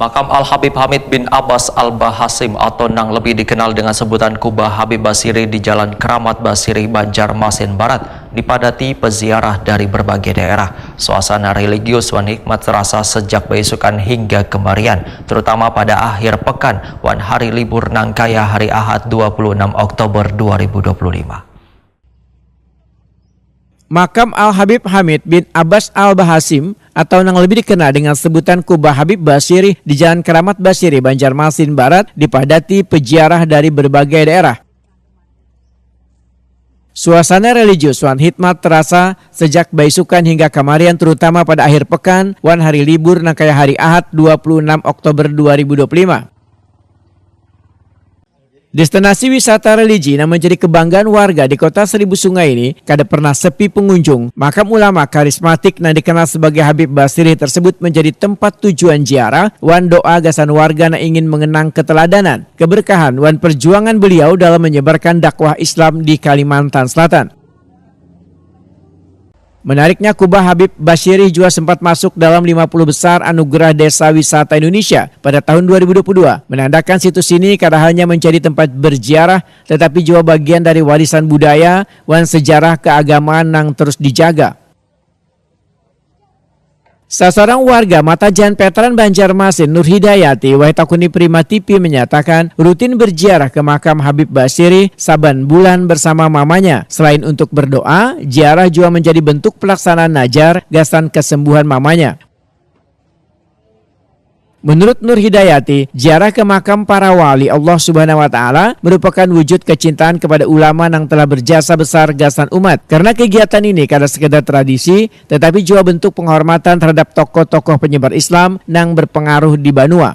Makam Al-Habib Hamid bin Abbas Al-Bahasim atau yang lebih dikenal dengan sebutan Kubah Habib Basiri di Jalan Keramat Basiri, Banjarmasin Barat dipadati peziarah dari berbagai daerah. Suasana religius wan hikmat terasa sejak beisukan hingga kemarin, terutama pada akhir pekan wan hari libur nangkaya hari Ahad 26 Oktober 2025. Makam Al-Habib Hamid bin Abbas Al-Bahasim atau yang lebih dikenal dengan sebutan Kubah Habib Basiri di Jalan Keramat Basiri, Banjarmasin Barat dipadati peziarah dari berbagai daerah. Suasana religius wan hikmat terasa sejak beisukan hingga kemarin, terutama pada akhir pekan wan hari libur nangkaya hari Ahad 26 Oktober 2025. Destinasi wisata religi yang menjadi kebanggaan warga di kota Seribu Sungai ini kada pernah sepi pengunjung. Makam ulama karismatik yang dikenal sebagai Habib Basiri tersebut menjadi tempat tujuan ziarah wan doa gasan warga yang ingin mengenang keteladanan, keberkahan wan perjuangan beliau dalam menyebarkan dakwah Islam di Kalimantan Selatan. Menariknya, Kubah Habib Basiri juga sempat masuk dalam 50 besar Anugerah Desa Wisata Indonesia pada tahun 2022. Menandakan situs ini kada hanya menjadi tempat berziarah, tetapi juga bagian dari warisan budaya dan sejarah keagamaan yang terus dijaga. Seorang warga Matajan Veteran Banjarmasin, Nur Hidayati Waitakuni Prima TV menyatakan rutin berziarah ke makam Habib Basiri saban bulan bersama mamanya. Selain untuk berdoa, ziarah juga menjadi bentuk pelaksanaan najar gasan kesembuhan mamanya. Menurut Nur Hidayati, ziarah ke makam para wali Allah Subhanahu wa Ta'ala merupakan wujud kecintaan kepada ulama yang telah berjasa besar gasan umat. Karena kegiatan ini kada sekedar tradisi, tetapi juga bentuk penghormatan terhadap tokoh-tokoh penyebar Islam yang berpengaruh di Banua.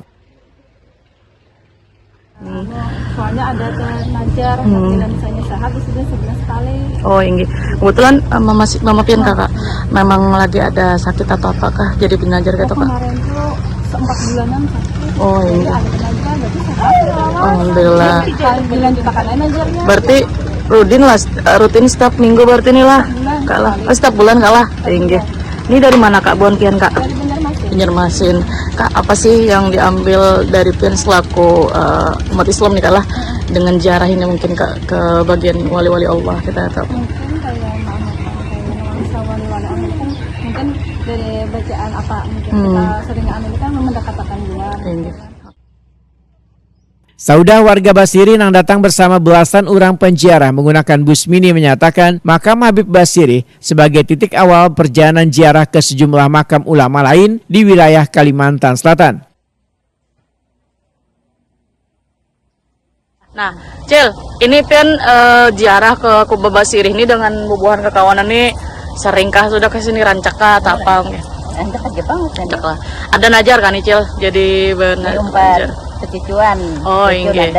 Soalnya ada najar, bila misalnya sehat itu sudah sebulan sekali. Oh ini kebetulan mama pian kakak memang lagi ada sakit atau apakah jadi pengajar gitu kak? Kemarin tuh 4 bulanan sakit. Oh ini. Ada tenaga, berarti sehat. Alhamdulillah. Dilanjutkan najarnya. Berarti rutin setiap minggu berarti nih lah kak lah. Setiap bulan kak lah. Ini dari mana kak Buan pian kak? Dari Banjarmasin. Banjarmasin. Kak, apa sih yang diambil dari pian selaku umat Islam nih kak lah dengan ziarah ini mungkin kak ke bagian wali-wali Allah kita tahu? Mungkin kayak nuansa wali-wali Allah kan mungkin dari bacaan apa mungkin kita sering ambil kan mendekatkan dia. Saudah warga Basiri yang datang bersama belasan orang penziarah menggunakan bus mini menyatakan makam Habib Basiri sebagai titik awal perjalanan ziarah ke sejumlah makam ulama lain di wilayah Kalimantan Selatan. Nah, Cil, ini pian ziarah ke Kubah Basiri ini dengan bubuhan kekawanan nih seringkah sudah ke sini rancak kah atau apa? Rancak aja banget. Rancak lah. Ada najar kan nih Cil? Jadi benar. Kecucuan. Oh, inge.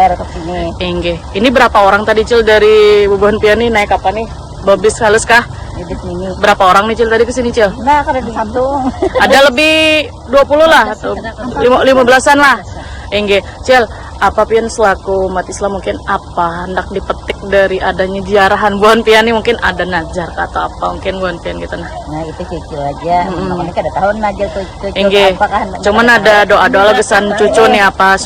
Inge. Ini berapa orang tadi Cil dari bubuhan pian nih naik apa nih? Babis halus kah? Bibis mini. Berapa orang nih Cil tadi ke sini Cil? Nah, kada di satu. Ada lebih 20 lah atau 15-an lah. Inge. Cil, apa pian selaku umat Islam mungkin apa hendak dipetik dari adanya ziarahan buan pian ini, mungkin ada najar atau apa mungkin buan pian gitu nah. Nah, itu cucu aja. Makanya kada tahu najar cucu Inge. Cuman ada doa-doa legesan cucu nih apa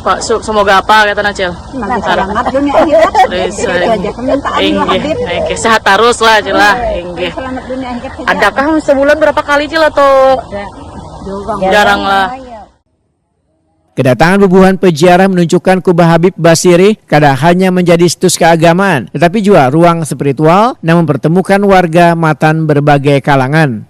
semoga apa kata Cil? Selamat dunia akhirat. Itu aja permintaan Habib. Inge. Sehat terus lah Cil lah. Inge. Selamat dunia akhirat. Adakah sebulan berapa kali Cil atau jarang lah? Kedatangan bubuhan peziarah menunjukkan Kubah Habib Basiri kada hanya menjadi situs keagamaan, tetapi juga ruang spiritual yang mempertemukan warga matan berbagai kalangan.